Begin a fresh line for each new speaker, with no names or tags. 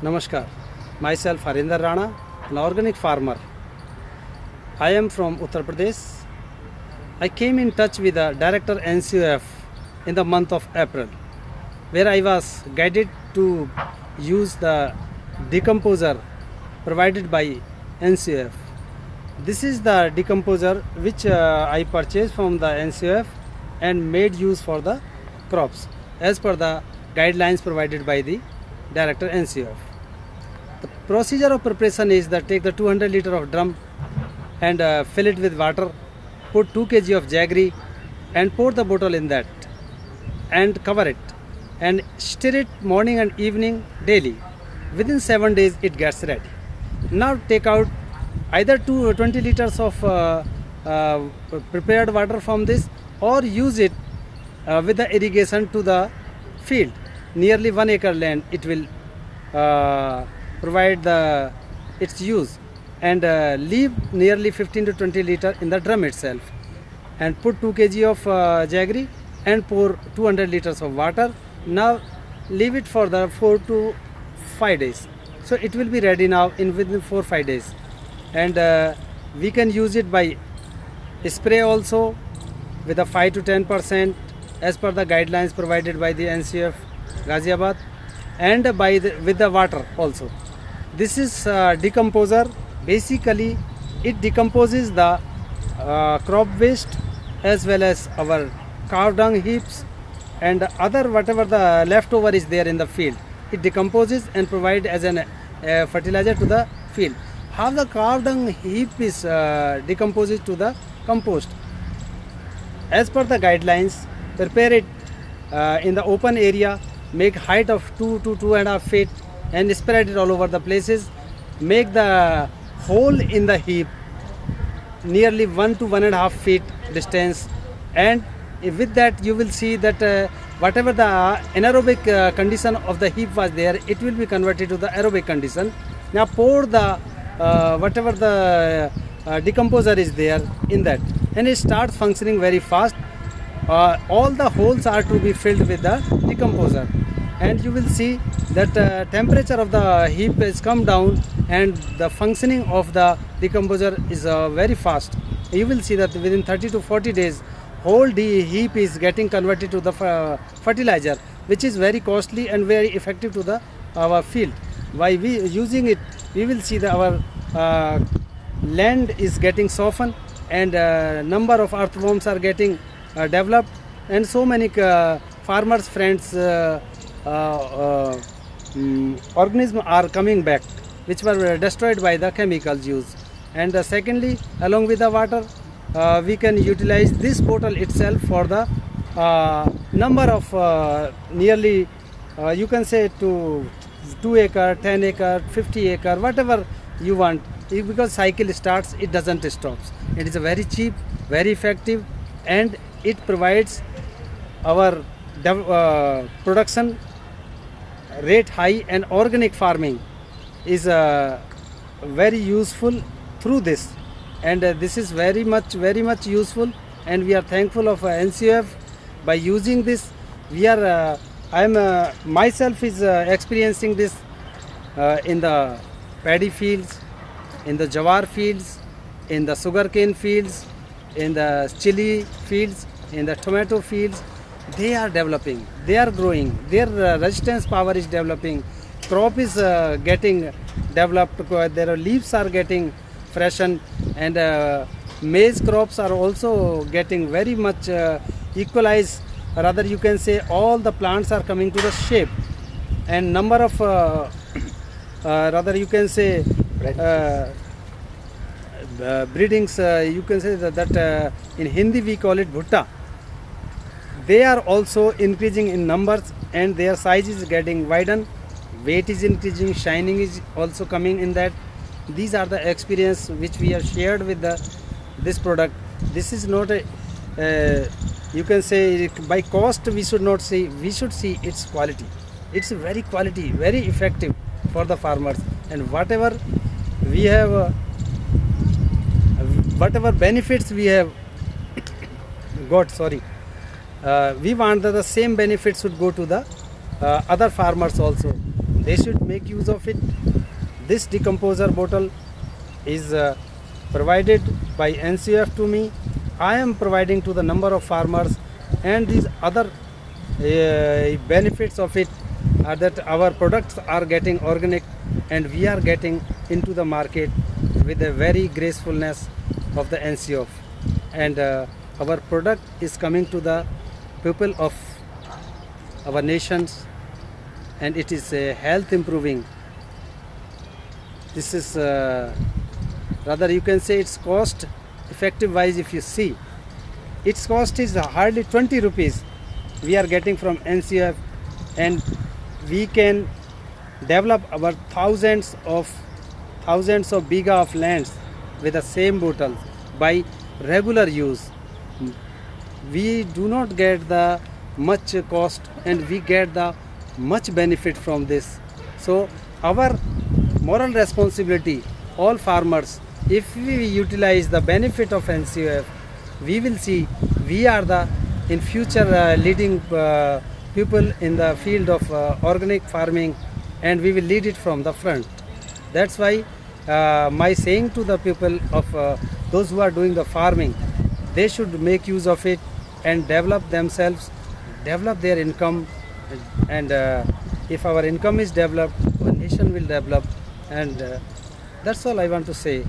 Namaskar, myself Harinder Rana, an organic farmer. I am from Uttar Pradesh. I came in touch with the director NCOF in the month of April, where I was guided to use the decomposer provided by NCOF. This is the decomposer which I purchased from the NCOF and made use for the crops as per the guidelines provided by the director NCOF. The procedure of preparation is that take the 200 liter of drum and fill it with water, put 2 kg of jaggery and pour the bottle in that and cover it and stir it morning and evening daily. Within 7 days it gets ready. Now take out either 20 liters of prepared water from this or use it with the irrigation to the field. Nearly 1 acre land it will provide its use and leave nearly 15 to 20 liter in the drum itself and put 2 kg of jaggery and pour 200 liters of water. Now leave it for the 4 to 5 days. So it will be ready now in within 4-5 days and we can use it by spray also with a 5 to 10% as per the guidelines provided by the NCOF Ghaziabad and with the water also. This is decomposer. Basically it decomposes the crop waste as well as our cow dung heaps and other whatever the leftover is there in the field. It decomposes and provide as an fertilizer to the field. How the cow dung heap is decomposed to the compost. As per the guidelines, prepare it in the open area, make height of 2 to 2.5 feet and spread it all over the places. Make the hole in the heap nearly 1 to 1.5 feet distance and with that you will see that whatever the anaerobic condition of the heap was there, it will be converted to the aerobic condition. Now pour the whatever the decomposer is there in that and it starts functioning very fast. All the holes are to be filled with the decomposer and you will see that temperature of the heap has come down and the functioning of the decomposer is very fast. You will see that within 30 to 40 days whole heap is getting converted to the fertilizer, which is very costly and very effective to our field. By using it, we will see that our land is getting softened and number of earthworms are getting developed and so many farmers friends organisms are coming back which were destroyed by the chemicals used. And secondly, along with the water, we can utilize this bottle itself for the number of nearly you can say to 2 acre, 10 acre, 50 acre, whatever you want. Because cycle starts, it doesn't stop. It is a very cheap, very effective and it provides our production rate high and organic farming is very useful through this and this is very much useful and we are thankful of NCOF by using this. We are I am myself is experiencing this in the paddy fields, in the jawar fields, in the sugarcane fields, in the chili fields, in the tomato fields. They are developing, they are growing, their resistance power is developing, crop is getting developed, their leaves are getting freshened and maize crops are also getting very much equalized. Rather you can say all the plants are coming to the shape and number of rather you can say breedings you can say that in Hindi we call it bhutta. They are also increasing in numbers and their size is getting widened, weight is increasing, shining is also coming in that. These are the experience which we have shared with this product. This is not a you can say by cost we should not see, we should see its quality. It's very quality, very effective for the farmers and whatever we have whatever benefits we have got, we want that the same benefits should go to the other farmers also. they should make use of it. This decomposer bottle is provided by NCF to me. I am providing to the number of farmers, and these other benefits of it are that our products are getting organic and we are getting into the market with a very gracefulness of the NCF, and our product is coming to the people of our nations, and it is health improving. This is rather, you can say, it's cost effective wise. If you see, its cost is hardly 20 rupees we are getting from NCF, and we can develop our thousands of biga of lands with the same bottle by regular use. We do not get the much cost and we get the much benefit from this. So our moral responsibility, all farmers, if we utilize the benefit of NCF, we will see we are the in future leading people in the field of organic farming, and we will lead it from the front. That's why my saying to the people of those who are doing the farming, they should make use of it and develop themselves, develop their income, and if our income is developed, our nation will develop, and that's all I want to say.